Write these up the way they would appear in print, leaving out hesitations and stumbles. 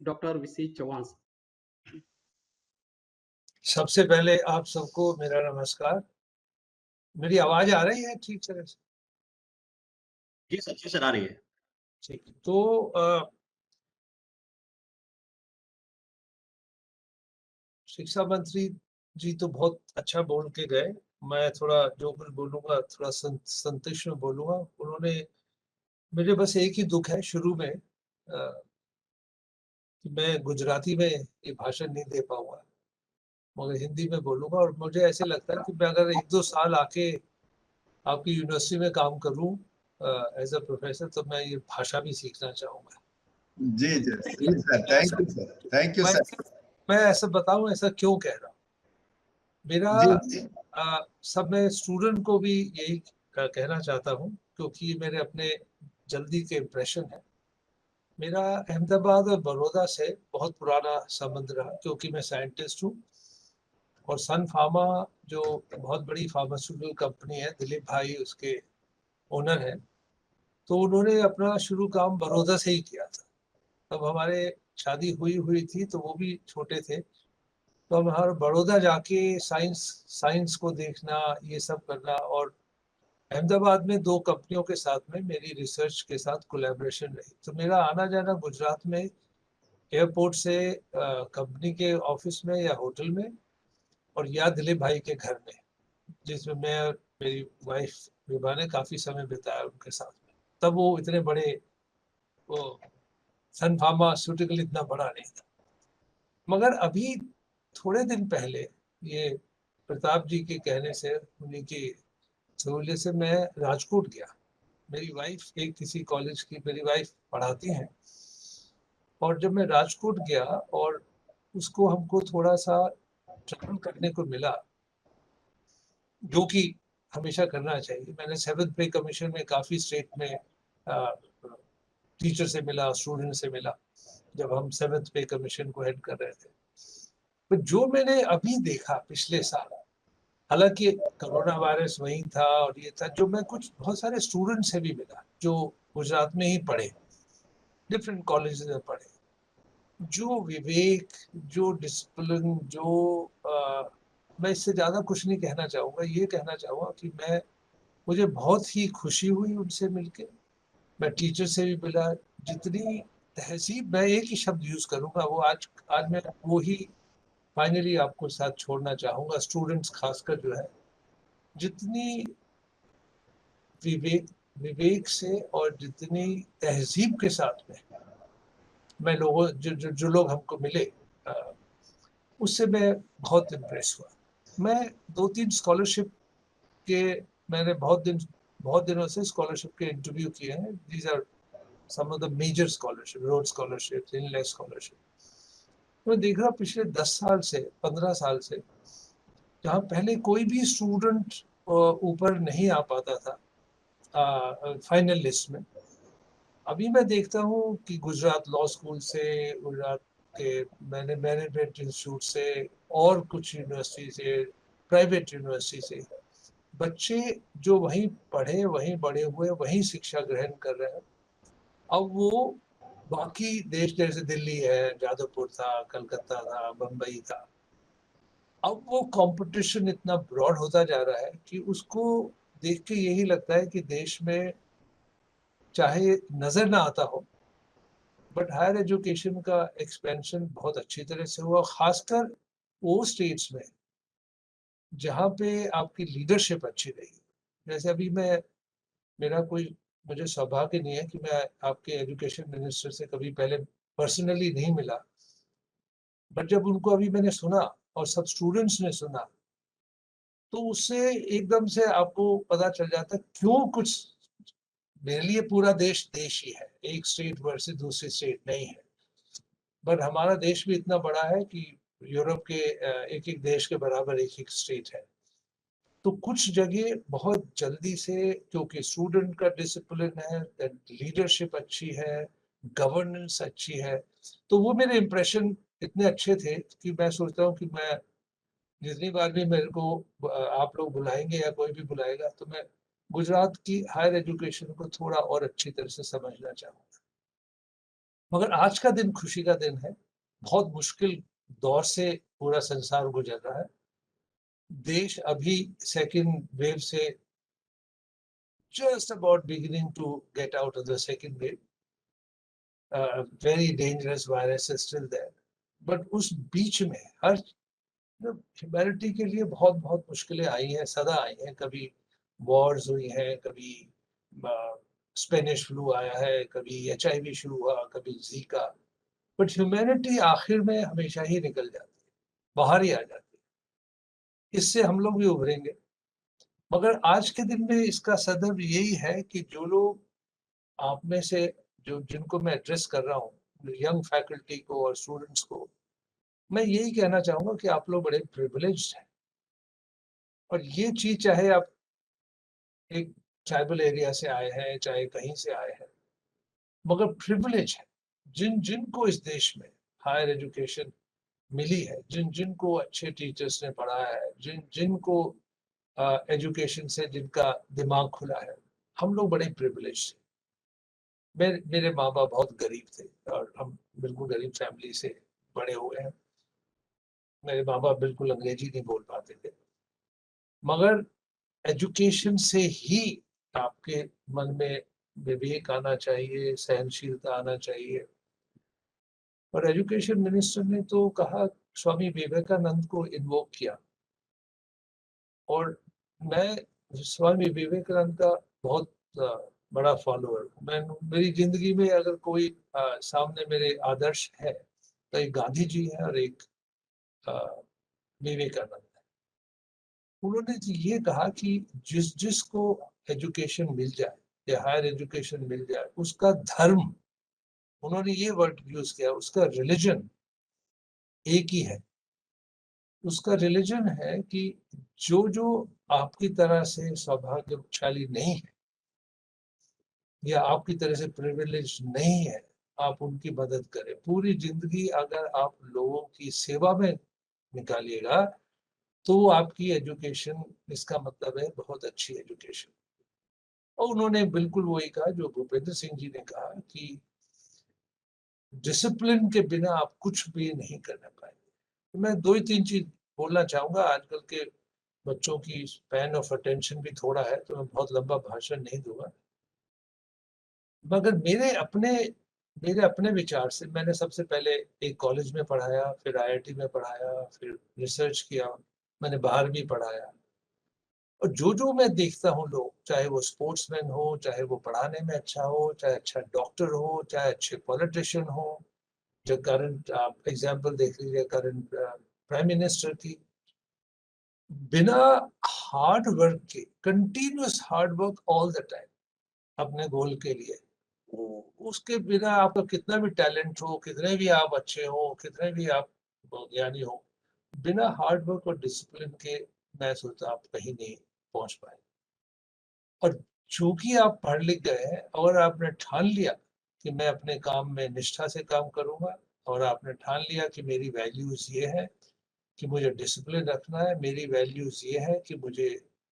Doctor विसी Chauhan. सबसे पहले आप सबको मेरा नमस्कार। मेरी आवाज़ आ रही है ठीक तरह से? जी सर, जी सर आ रही है। ठीक। तो शिक्षा मंत्री जी तो बहुत अच्छा बोल के गए। मैं थोड़ा जो कुछ बोलूँगा थोड़ा संक्षिप्त में बोलूँगा। उन्होंने मेरे बस एक ही दुःख है शुरू में कि मैं गुजराती में ये भाषण नहीं दे पाऊँगा, मगर हिंदी में बोलूँगा और मुझे ऐसे लगता है कि मैं अगर 1-2 साल आके आपकी यूनिवर्सिटी में काम करूँ एज़ अ प्रोफ़ेसर तो मैं ये भाषा भी सीखना चाहूँगा। जी, जी sir, thank you sir, thank you sir. मैं ऐसा बताऊँ ऐसा क्यों कह रहा हूँ? मेरा जी, सब मैं स्टूडेंट को भी यही कहना चाहता हूँ क्योंकि मेरे अपने जल्दी के इम्प्रेशन है। मेरा अहमदाबाद और बड़ौदा से बहुत पुराना संबंध रहा क्योंकि मैं साइंटिस्ट हूँ और सन फार्मा जो बहुत बड़ी फार्मास्यूटिकल कंपनी है, दिलीप भाई उसके ओनर हैं। तो उन्होंने अपना शुरू काम बड़ौदा से ही किया था। तब हमारे शादी हुई थी तो वो भी छोटे थे। तो हम हर बड़ौदा जाके साइंस साइंस को देखना, ये सब करना और अहमदाबाद में 2 कंपनियों के साथ में मेरी रिसर्च के साथ कोलैबोरेशन रही। तो मेरा आना-जाना गुजरात में एयरपोर्ट से कंपनी के ऑफिस में या होटल में और या दिलीप भाई के घर में, जिसमें मैं और मेरी वाइफ विभा ने काफ़ी समय बिताया उनके साथ में। तब वो इतने बड़े वो सन फार्मास्यूटिकल इतना बड़ा नहीं था। मगर अभी थोड़े दिन पहले ये प्रताप जी के कहने से उन्हीं की सहूलियत से मैं राजकोट गया। मेरी वाइफ एक किसी कॉलेज की मेरी वाइफ पढ़ाती हैं और जब मैं राजकोट गया और उसको हमको थोड़ा-सा ट्रैवल करने को मिला, जो कि हमेशा करना चाहिए। मैंने 7th पे कमीशन में काफ़ी स्टेट में टीचर से मिला, स्टूडेंट से मिला, जब हम 7th पे कमीशन को हेड कर रहे थे। तो जो मैंने अभी देखा पिछले साल, हालाँकि कोरोना वायरस वहीं था और ये था, जो मैं कुछ बहुत सारे स्टूडेंट से भी मिला, जो गुजरात में ही पढ़े, डिफरेंट कॉलेजेस में पढ़े। जो विवेक, जो डिसिप्लिन, जो मैं इससे ज़्यादा कुछ नहीं कहना चाहूँगा, ये कहना चाहूँगा कि मुझे बहुत ही खुशी हुई उनसे मिलके। मैं टीचर से भी मिला, जितनी तहज़ीब मैं एक ही शब्द यूज़ करूँगा, वो आज मैं वो ही फाइनली आपको साथ छोड़ना चाहूँगा, स्टूडेंट्स खासकर जो है, जितनी विवेक विवेक से और जितनी तहज़ीब के साथ में मैं लोगों जो लोग हमको मिले अ, उससे मैं बहुत इम्प्रेस हुआ। मैं 2-3 स्कॉलरशिप के मैंने बहुत दिनों से स्कॉलरशिप के इंटरव्यू किए हैं। These are some of the major scholarship, Rhodes scholarship, Inlaks scholarship. मैं देख रहा पिछले 10 साल से, 15 साल से, जहाँ पहले कोई भी स्टूडेंट ऊपर नहीं आ पाता था फाइनल लिस्ट में। अभी मैं देखता हूँ कि गुजरात लॉ स्कूल से, गुजरात के मैनेजमेंट इंस्टीट्यूट से और कुछ यूनिवर्सिटी से, प्राइवेट यूनिवर्सिटी से, बच्चे जो वहीं पढ़े, वहीं बड़े हुए, वहीं शिक्षा ग्रहण कर रहे हैं। अब वो बाकी देश जैसे दिल्ली है, जादवपुर था, कलकत्ता था, बम्बई था। अब वो कॉम्पिटिशन इतना ब्रॉड होता जा रहा है कि उसको देख के यही लगता है कि देश में चाहे नज़र ना आता हो, बट हायर एजुकेशन का एक्सपेंशन बहुत अच्छी तरह से हुआ, खासकर वो स्टेट्स में जहाँ पे आपकी लीडरशिप अच्छी रही। जैसे अभी मेरा कोई मुझे सौभाग्य नहीं है कि मैं आपके एजुकेशन मिनिस्टर से कभी पहले पर्सनली नहीं मिला, बट जब उनको अभी मैंने सुना और सब स्टूडेंट्स ने सुना, तो उससे एकदम से आपको पता चल जाता है क्यों कुछ मेरे लिए पूरा देश देश ही है, एक स्टेट वर्सेस दूसरी स्टेट नहीं है। बट हमारा देश भी इतना बड़ा है कि यूरोप के एक-एक देश के बराबर एक-एक स्टेट है। तो कुछ जगह बहुत जल्दी से क्योंकि स्टूडेंट का डिसिप्लिन है, लीडरशिप अच्छी है, गवर्नेंस अच्छी है, तो वो मेरे इम्प्रेशन इतने अच्छे थे कि मैं सोचता हूँ कि मैं जितनी बार भी मेरे को आप लोग बुलाएँगे या कोई भी बुलाएगा तो मैं गुजरात की हायर एजुकेशन को थोड़ा और अच्छी तरह से समझना चाहूँगा। मगर आज का दिन खुशी का दिन है। बहुत मुश्किल दौर से पूरा संसार गुजर रहा है। देश अभी सेकंड वेव से just about beginning to get out of the second wave. Very dangerous virus is still there. But उस बीच में हर ह्यूमैनिटी के लिए बहुत बहुत मुश्किलें आई हैं, सदा आई हैं। कभी वॉर्स हुई हैं, कभी स्पेनिश फ्लू आया है, कभी HIV शुरू हुआ, कभी जीका। बट ह्यूमैनिटी आखिर में हमेशा ही निकल जाती है, बाहर ही आ जाती है। इससे हम लोग भी उभरेंगे। मगर आज के दिन में इसका सदर्भ यही है कि जो लोग आप में से जो जिनको मैं एड्रेस कर रहा हूँ, यंग फैकल्टी को और स्टूडेंट्स को, मैं यही कहना चाहूँगा कि आप लोग बड़े प्रिविलेज्ड हैं। और ये चीज़ चाहे आप एक ट्राइबल एरिया से आए हैं, चाहे कहीं से आए हैं, मगर प्रिविलेज है। जिनको इस देश में हायर एजुकेशन मिली है, जिनको अच्छे टीचर्स ने पढ़ाया है, जिनको एजुकेशन से जिनका दिमाग खुला है, हम लोग बड़े प्रिविलेज्ड हैं। मेरे माँ बाप बहुत गरीब थे और हम बिल्कुल गरीब फैमिली से बड़े हुए हैं। मेरे माँ बाप बिल्कुल अंग्रेजी नहीं बोल पाते थे, मगर एजुकेशन से ही आपके मन में विवेक आना चाहिए, सहनशीलता आना चाहिए। और एजुकेशन मिनिस्टर ने तो कहा, स्वामी विवेकानंद को इन्वोक किया। और मैं स्वामी विवेकानंद का बहुत बड़ा फॉलोअर हूँ। मैं मेरी जिंदगी में अगर कोई सामने मेरे आदर्श है तो एक गांधी जी है और एक विवेकानंद है। उन्होंने तो ये कहा कि जिसको एजुकेशन मिल जाए या हायर एजुकेशन मिल जाए, उसका धर्म, उन्होंने ये वर्ड यूज किया, उसका रिलीजन एक ही है। उसका रिलीजन है कि जो आपकी तरह से सौभाग्यशाली नहीं है या आपकी तरह से प्रिविलेज नहीं है, आप उनकी मदद करें। पूरी जिंदगी अगर आप लोगों की सेवा में निकालिएगा तो आपकी एजुकेशन, इसका मतलब है बहुत अच्छी एजुकेशन। और उन्होंने बिल्कुल वही कहा जो भूपेंद्र सिंह जी ने कहा कि डिसिप्लिन के बिना आप कुछ भी नहीं करना पाएंगे। तो मैं दो ही तीन चीज बोलना चाहूंगा। आजकल के बच्चों की स्पैन ऑफ अटेंशन भी थोड़ा है, तो मैं बहुत लंबा भाषण नहीं दूंगा। मगर मेरे अपने विचार से मैंने सबसे पहले एक कॉलेज में पढ़ाया, फिर IIT में पढ़ाया, फिर रिसर्च किया, मैंने बाहर भी पढ़ाया। और जो मैं देखता हूँ लोग, चाहे वो स्पोर्ट्समैन हो, चाहे वो पढ़ाने में अच्छा हो, चाहे अच्छा डॉक्टर हो, चाहे अच्छे पॉलिटिशियन हो, जो करंट आप एग्जांपल देख लीजिए करंट प्राइम मिनिस्टर की, बिना हार्ड वर्क के, continuous hard work all the time अपने गोल के लिए, उसके बिना आपका कितना भी टैलेंट हो, कितने भी आप अच्छे हो, कितने भी आप ज्ञानी हो, बिना हार्ड वर्क और डिसिप्लिन के मैं सोचता आप कहीं नहीं पहुंच पाए। और चूंकि आप पढ़ लिख गए हैं और आपने ठान लिया कि मैं अपने काम में निष्ठा से काम करूंगा, और आपने ठान लिया कि मेरी वैल्यूज ये है कि मुझे डिसिप्लिन रखना है, मेरी वैल्यूज ये है कि मुझे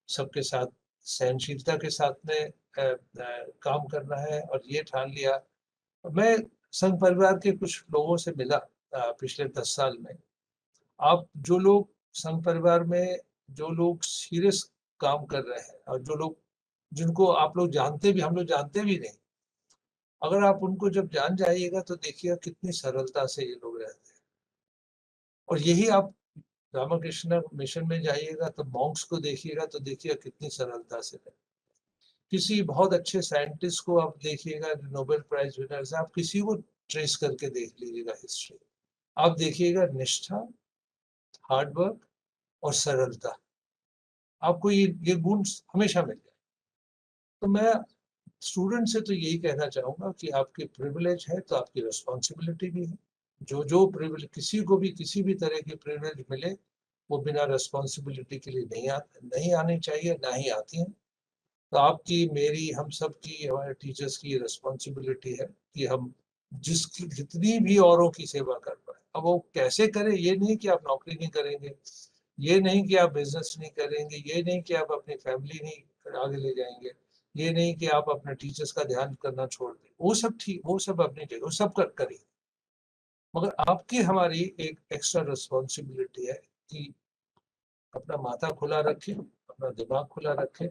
सबके साथ सहनशीलता के साथ में काम करना है, और ये ठान लिया। मैं संघ परिवार के कुछ लोगों से मिला पिछले 10 साल में। आप जो लोग संघ परिवार में, जो लोग सीरियस काम कर रहे हैं और जो लोग जिनको आप लोग जानते भी, हम लोग जानते भी नहीं, अगर आप उनको जब जान जाइएगा तो देखिएगा कितनी सरलता से ये लोग रहते हैं। और यही आप रामकृष्ण मिशन में जाइएगा तो मॉन्क्स को देखिएगा तो देखिएगा कितनी सरलता से रहते। किसी बहुत अच्छे साइंटिस्ट को आप देखिएगा, नोबेल प्राइज विनर्स, आप किसी को ट्रेस करके देख लीजिएगा हिस्ट्री, आप देखिएगा निष्ठा, हार्ड वर्क और सरलता, आपको ये गुण हमेशा मिल जाए। तो मैं स्टूडेंट से तो यही कहना चाहूंगा कि आपकी प्रिविलेज है तो आपकी रिस्पॉन्सिबिलिटी भी है। जो प्रिविलेज, किसी को भी किसी भी तरह की प्रिविलेज मिले, वो बिना रिस्पॉन्सिबिलिटी के लिए नहीं आनी चाहिए, ना ही आती है। तो आपकी, मेरी, हम सब की, हमारे टीचर्स की रिस्पॉन्सिबिलिटी है कि हम जिसकी जितनी भी औरों की सेवा कर पाए। अब वो कैसे करें, ये नहीं कि आप नौकरी नहीं करेंगे, ये नहीं कि आप बिजनेस नहीं करेंगे, ये नहीं कि आप अपनी फैमिली नहीं आगे ले जाएंगे, ये नहीं कि आप अपने टीचर्स का ध्यान करना छोड़ दें, वो सब ठीक, वो सब अपनी जगह, वो सब करिए, मगर आपकी हमारी एक एक्स्ट्रा रिस्पॉन्सिबिलिटी है कि अपना माथा खुला रखें, अपना दिमाग खुला रखें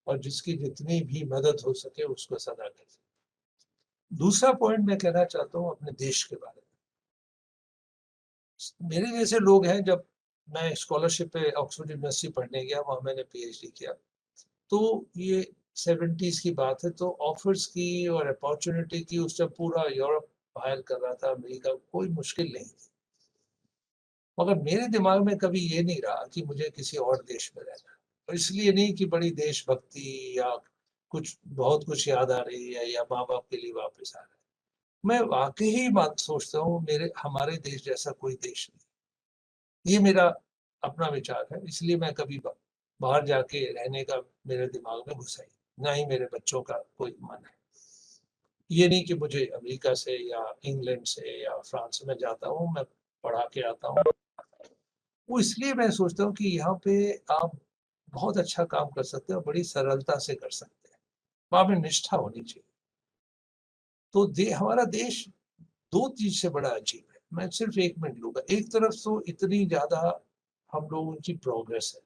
और जिसकी जितनी भी मदद हो सके उसको सदा करें। दूसरा पॉइंट मैं कहना चाहता हूँ अपने देश के बारे में। मेरे जैसे लोग हैं, जब मैं स्कॉलरशिप पे ऑक्सफोर्ड यूनिवर्सिटी पढ़ने गया, वहाँ मैंने पीएचडी किया, तो ये 70s की बात है, तो ऑफर्स की और अपॉर्चुनिटी की उस टाइम पूरा यूरोप हायर कर रहा था, अमेरिका, कोई मुश्किल नहीं थी। मगर मेरे दिमाग में कभी ये नहीं रहा कि मुझे किसी और देश में रहना है, और इसलिए नहीं कि बड़ी देशभक्ति या कुछ बहुत कुछ याद आ रही है या माँ बाप के लिए वापस आ रहा है। मैं वाकई ही बात सोचता हूँ, मेरे हमारे देश जैसा कोई देश नहीं। ये मेरा अपना विचार है, इसलिए मैं कभी बाहर जाके रहने का मेरे दिमाग में घुसा ही, ना ही मेरे बच्चों का कोई मन है। ये नहीं कि मुझे अमेरिका से या इंग्लैंड से या फ्रांस से मैं जाता हूँ, मैं पढ़ा के आता हूँ, वो इसलिए मैं सोचता हूँ कि यहाँ पे आप बहुत अच्छा काम कर सकते हैं और बड़ी सरलता से कर सकते हैं, वहाँ पे निष्ठा होनी चाहिए। तो हमारा देश दो चीज से बड़ा अजीब है। मैं सिर्फ 1 मिनट लूंगा। एक तरफ तो इतनी ज्यादा हम लोगों की प्रोग्रेस है।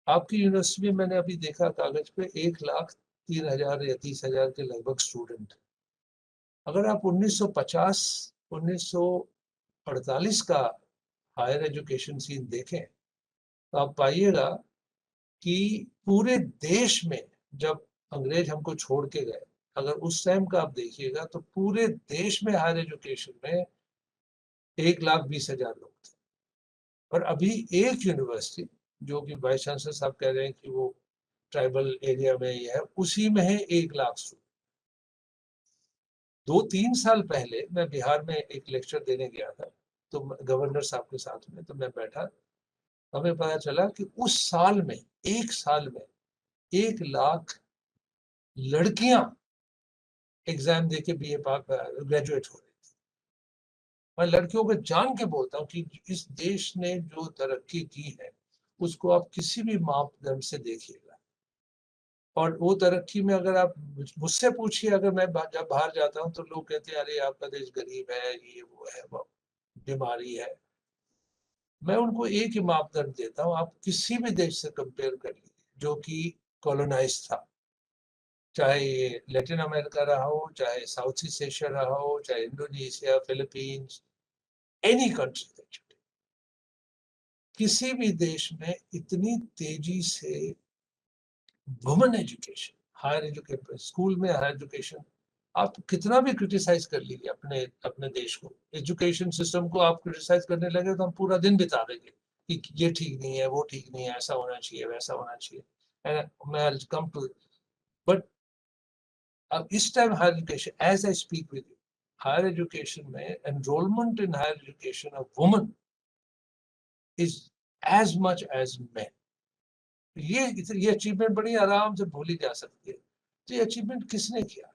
आपकी यूनिवर्सिटी में मैंने अभी देखा कागज पे 1,03,000 या 30,000 के लगभग स्टूडेंट। अगर आप 1950 1948 का हायर एजुकेशन सीन देखें तो आप पाइएगा कि पूरे देश में जब अंग्रेज हमको छोड़ के गए, अगर उस टाइम का आप देखिएगा तो पूरे देश में हायर एजुकेशन में 1,20,000 लोग थे। और अभी एक यूनिवर्सिटी, जो कि वाइस चांसलर साहब कह रहे हैं कि वो ट्राइबल एरिया में ही है, उसी में है 1,00,000 स्टूडेंट। 2-3 साल पहले मैं बिहार में एक लेक्चर देने गया था, तो गवर्नर साहब के साथ में, तो मैं बैठा, हमें पता चला कि उस साल में, एक साल में 1,00,000 लड़कियां एग्जाम देके बीए पास ग्रेजुएट हो रही थी। मैं लड़कियों को जान के बोलता हूँ कि इस देश ने जो तरक्की की है उसको आप किसी भी मापदंड से देखिएगा। और वो तरक्की में अगर आप मुझसे पूछिए, अगर मैं जब बाहर जाता हूँ तो लोग कहते हैं अरे आपका देश गरीब है, ये वो है, वो बीमारी है। मैं उनको एक ही मापदंड देता हूँ, आप किसी भी देश से कंपेयर कर लीजिए जो कि कॉलोनाइज था, चाहे ये लैटिन अमेरिका रहा हो, चाहे साउथ ईस्ट एशिया रहा हो, चाहे इंडोनेशिया, फिलीपींस, एनी कंट्री। किसी भी देश में इतनी तेजी से women education, higher education, school में हायर एजुकेशन, आप कितना भी क्रिटिसाइज कर लीजिए अपने अपने देश को, एजुकेशन सिस्टम को आप क्रिटिसाइज करने लगे तो हम पूरा दिन बिता देंगे कि ये ठीक नहीं है, वो ठीक नहीं है, ऐसा होना चाहिए, वैसा होना चाहिए। मैं कम टू, बट अब इस time higher education, as I speak with you, higher education में enrolment in higher education of women is as much as man. ये अचीवमेंट बड़ी आराम से भूली जा सकती है। तो ये अचीवमेंट किसने किया?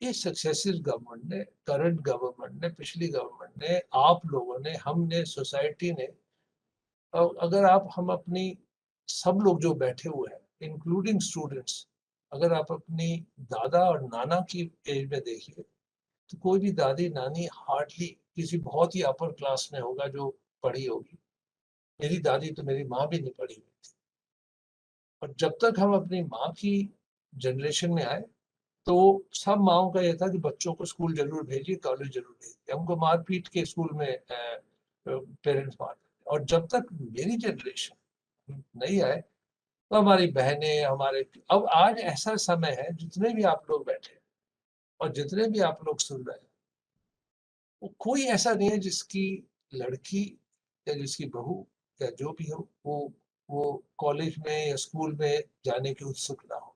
ये सक्सेसिव गवर्नमेंट ने, करंट गवर्नमेंट ने, पिछली गवर्नमेंट ने, आप लोगों ने, हमने, सोसाइटी ने। और अगर आप, हम अपनी, सब लोग जो बैठे हुए हैं इंक्लूडिंग स्टूडेंट्स, अगर आप अपनी दादा और नाना की एज में देखिए तो कोई भी दादी नानी हार्डली किसी बहुत ही अपर क्लास में होगा जो पढ़ी होगी। मेरी दादी तो, मेरी माँ भी नहीं पढ़ी हुई थी। और जब तक हम अपनी माँ की जनरेशन में आए तो सब माओ का ये था कि बच्चों को स्कूल जरूर भेजिए, कॉलेज जरूर भेजिए। हमको मारपीट के स्कूल में पेरेंट्स मारते। और जब तक मेरी जनरेशन नहीं आए तो हमारी बहनें, हमारे, अब आज ऐसा समय है, जितने भी आप लोग बैठे और जितने भी आप लोग सुन रहे हैं, वो कोई ऐसा नहीं है जिसकी लड़की या जिसकी बहू या जो भी हो, वो कॉलेज में या स्कूल में जाने की उत्सुक ना हो।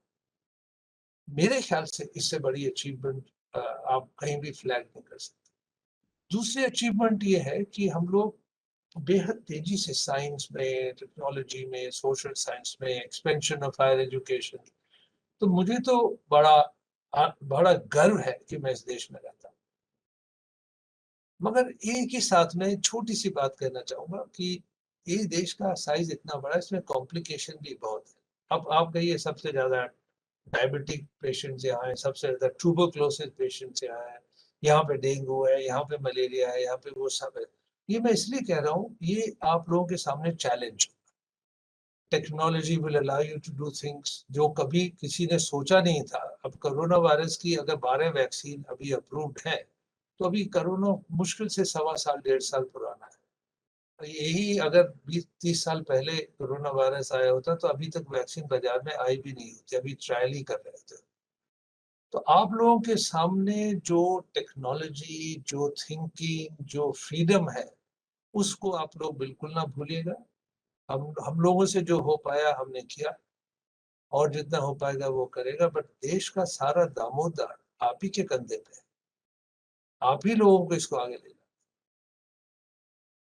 मेरे ख्याल से इससे बड़ी अचीवमेंट आप कहीं भी फ्लैग नहीं कर सकते। दूसरी अचीवमेंट ये है कि हम लोग बेहद तेजी से साइंस में, टेक्नोलॉजी में, सोशल साइंस में, एक्सपेंशन ऑफ हायर एजुकेशन। तो मुझे तो बड़ा गर्व है कि मैं इस देश में रहता हूँ। मगर एक ही साथ में छोटी सी बात कहना चाहूंगा कि ये देश का साइज इतना बड़ा है, इसमें कॉम्प्लिकेशन भी बहुत है। अब आप कहिए सबसे ज्यादा डायबिटिक पेशेंट्स यहाँ हैं, सबसे ज्यादा ट्यूबरक्लोसिस पेशेंट्स यहाँ हैं, यहाँ पे डेंगू है, यहाँ पे मलेरिया है, यहाँ पे वो सब है। ये मैं इसलिए कह रहा हूँ, ये आप लोगों के सामने challenge. Technology will allow you to do things जो कभी किसी ने सोचा नहीं था। अब कोरोना वायरस की अगर 12 वैक्सीन अभी अप्रूव्ड है, तो अभी कोरोना मुश्किल से 1.25 साल 1.5 साल पुराना है। यही अगर 20-30 साल पहले कोरोना वायरस आया होता तो अभी तक वैक्सीन बाजार में आई भी नहीं होती, अभी ट्रायल ही कर रहे थे। तो आप लोगों के सामने जो टेक्नोलॉजी, जो थिंकिंग, जो फ्रीडम है, उसको आप लोग बिल्कुल ना भूलिएगा। हम लोगों से जो हो पाया हमने किया, और जितना हो पाएगा वो करेगा, बट देश का सारा दामोदर आप ही के कंधे पे है। आप ही लोगों को इसको आगे ले जाना।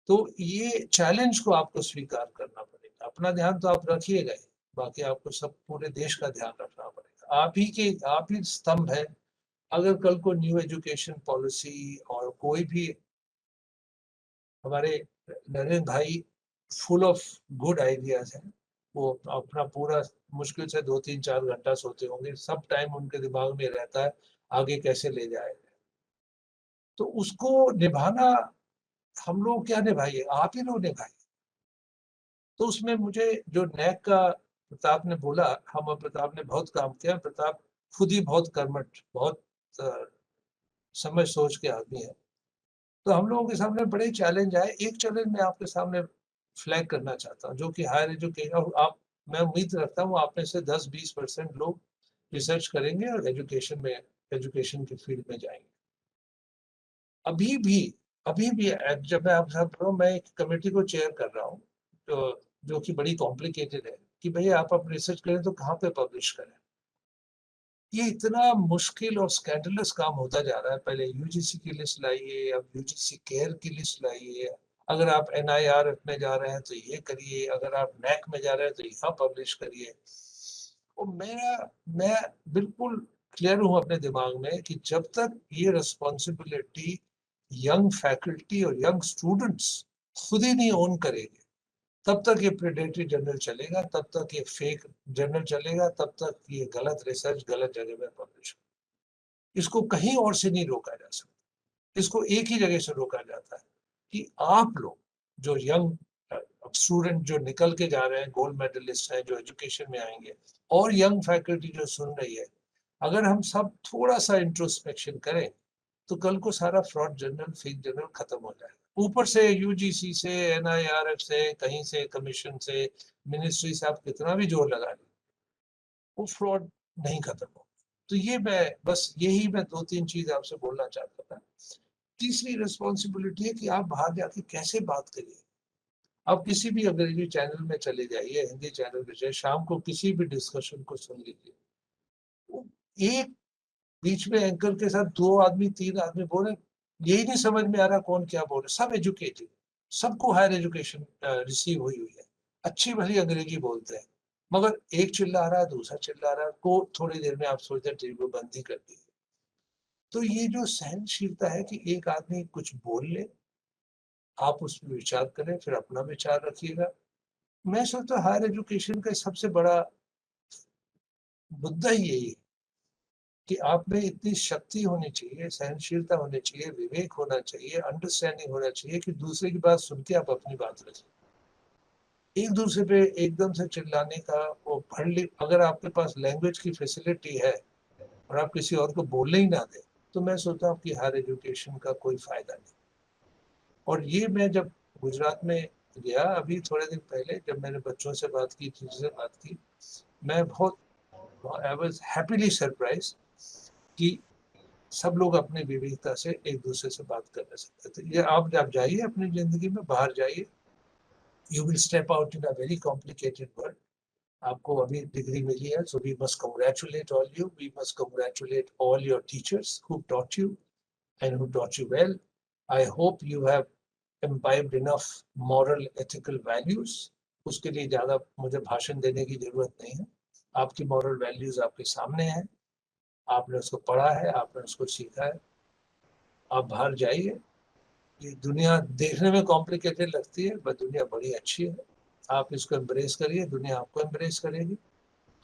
तो ये चैलेंज को आपको स्वीकार करना पड़ेगा। अपना ध्यान तो आप रखिएगा ही, बाकी आपको सब पूरे देश का ध्यान रखना पड़ेगा। आप ही स्तंभ है। अगर कल को न्यू एजुकेशन पॉलिसी और कोई भी, हमारे नरेंद्र भाई फुल ऑफ गुड आइडियाज हैं, वो अपना पूरा मुश्किल से 2-3-4 घंटा सोते होंगे, सब टाइम उनके दिमाग में रहता है आगे कैसे ले जाए। तो उसको निभाना हम लोग क्या निभाइए, आप ही लोग निभाइए। तो उसमें मुझे जो नैक का प्रताप ने बोला, हम प्रताप ने बहुत काम किया। प्रताप खुद ही बहुत कर्मठ, बहुत समझ सोच के आदमी है। तो हम लोगों के सामने बड़े चैलेंज आए। एक चैलेंज मैं आपके सामने फ्लैग करना चाहता हूँ, जो कि हायर एजुकेशन, आप, मैं उम्मीद रखता हूँ आप में से 10-20% लोग रिसर्च करेंगे और एजुकेशन की फील्ड में जाएंगे। अभी भी जब मैं आपसे बोल रहा हूँ, मैं एक कमेटी को चेयर कर रहा हूँ, तो जो कि बड़ी कॉम्प्लिकेटेड है, कि भैया आप रिसर्च करें तो कहाँ पे पब्लिश करें। ये इतना मुश्किल और स्कैंडलस काम होता जा रहा है। पहले यूजीसी की लिस्ट लाइए, अब यूजीसी केयर की लिस्ट लाइए। अगर आप एनआईआरएफ में जा रहे हैं तो ये करिए, अगर आप नैक में जा रहे हैं तो यहाँ पब्लिश करिए। और मैं बिल्कुल क्लियर हूँ अपने दिमाग में कि जब तक ये रिस्पॉन्सिबिलिटी यंग फैकल्टी और यंग स्टूडेंट्स खुद ही नहीं ओन करेंगे, तब तक ये प्रेडेटरी जर्नल चलेगा, तब तक ये फेक जर्नल चलेगा, तब तक ये गलत रिसर्च गलत जगह में पब्लिश। इसको कहीं और से नहीं रोका जा सकता। इसको एक ही जगह से रोका जाता है कि आप लोग जो यंग स्टूडेंट जो निकल के जा रहे हैं, गोल्ड मेडलिस्ट हैं, जो एजुकेशन में आएंगे, और यंग फैकल्टी जो सुन रही है, अगर हम सब थोड़ा सा इंट्रोस्पेक्शन करें तो कल को सारा फ्रॉड जर्नल, फेक जर्नल खत्म हो जाएगा। ऊपर से यूजीसी से, एनआईआरएफ से, कहीं से, कमीशन से, मिनिस्ट्री से आप कितना भी जोर लगा लें, वो फ्रॉड नहीं खत्म हो। तो ये मैं 2-3 चीज आपसे बोलना चाहता था। तीसरी रिस्पॉन्सिबिलिटी है कि आप बाहर जाके कैसे बात करिए। आप किसी भी अंग्रेजी चैनल में चले जाइए, हिंदी चैनल में जाइए, शाम को किसी भी डिस्कशन को सुन लीजिए। एक बीच में एंकर के साथ 2 आदमी 3 आदमी बोल रहे, यही नहीं समझ में आ रहा कौन क्या बोल रहे। सब एजुकेटेड, सबको हायर एजुकेशन रिसीव हुई है, अच्छी भली अंग्रेजी बोलते हैं, मगर एक चिल्ला रहा है, दूसरा चिल्ला रहा है, को थोड़ी देर में आप सोचते टीवी बंद ही कर दी। तो ये जो सहनशीलता है कि एक आदमी कुछ बोल ले, आप उस पर विचार करें, फिर अपना विचार रखिएगा। मैं सोचता हूँ हायर एजुकेशन का सबसे बड़ा मुद्दा ही यही है कि आप में इतनी शक्ति होनी चाहिए, सहनशीलता होनी चाहिए, विवेक होना चाहिए, अंडरस्टैंडिंग होना चाहिए कि दूसरे की बात सुन के आप अपनी बात रखें। एक दूसरे पे एकदम से चिल्लाने का, वो अगर आपके पास लैंग्वेज की फैसिलिटी है और आप किसी और को बोलने ही ना दें, तो मैं सोचता हूँ कि हायर एजुकेशन का कोई फायदा नहीं। और ये मैं जब गुजरात में गया अभी थोड़े दिन पहले, जब मैंने बच्चों से बात की, किसी से बात की, मैं बहुत, आई वॉज हैप्पीली सरप्राइज कि सब लोग अपनी विविधता से एक दूसरे से बात कर सकते थे। ये आप जब जाइए अपनी जिंदगी में, बाहर जाइए, you will step out in a very complicated world. आपको अभी डिग्री मिली है, so we must congratulate all you, we must congratulate all your teachers who taught you and who taught you well. I hope you have imbibed enough moral ethical values। उसके लिए ज्यादा मुझे भाषण देने की जरूरत नहीं है। आपकी मॉरल वैल्यूज आपके सामने हैं, आपने उसको पढ़ा है, आपने उसको सीखा है। आप बाहर जाइए, ये दुनिया देखने में कॉम्प्लिकेटेड लगती है, पर दुनिया बड़ी अच्छी है। आप इसको एम्ब्रेस करिए, दुनिया आपको एम्ब्रेस करेगी।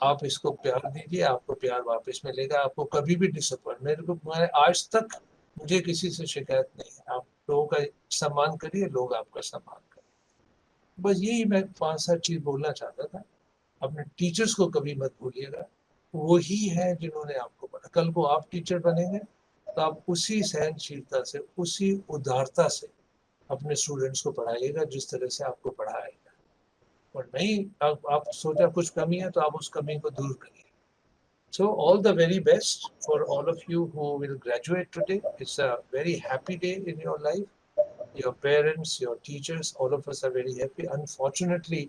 आप इसको प्यार दीजिए, आपको प्यार वापस मिलेगा, आपको कभी भी डिसअपॉइंट, मैं आज तक मुझे किसी से शिकायत नहीं है। आप लोगों का सम्मान करिए, लोग आपका सम्मान करें। बस यही मैं 5-7 चीज बोलना चाहता था। अपने टीचर्स को कभी मत भूलिएगा, वही है जिन्होंने आपको पढ़ा। कल को आप टीचर बनेंगे तो आप उसी सहनशीलता से, उसी उदारता से अपने स्टूडेंट्स को पढ़ाइएगा जिस तरह से आपको पढ़ाएगा। और नहीं, आप सोचा कुछ कमी है तो आप उस कमी को दूर करिए। So all the very best for all of you who will graduate today. It's a very happy day in your life. Your parents, your teachers, all of us are very happy. Unfortunately,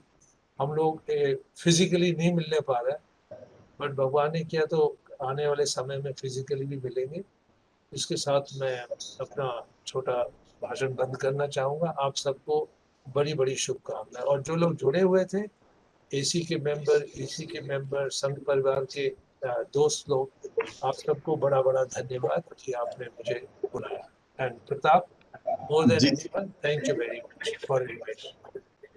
हम लोग physically नहीं मिलने पा रहे हैं, but भगवान ने किया तो आने वाले समय में फिजिकली भी मिलेंगे। इसके साथ मैं अपना छोटा भाषण बंद करना चाहूँगा। आप सबको बड़ी बड़ी शुभकामनाएं। और जो लोग जुड़े हुए थे, एसी के मेंबर, संघ परिवार के दोस्त लोग, आप सबको बड़ा बड़ा धन्यवाद कि आपने मुझे बुलाया। And Pratap, more than ji anyone, thank you very much for inviting.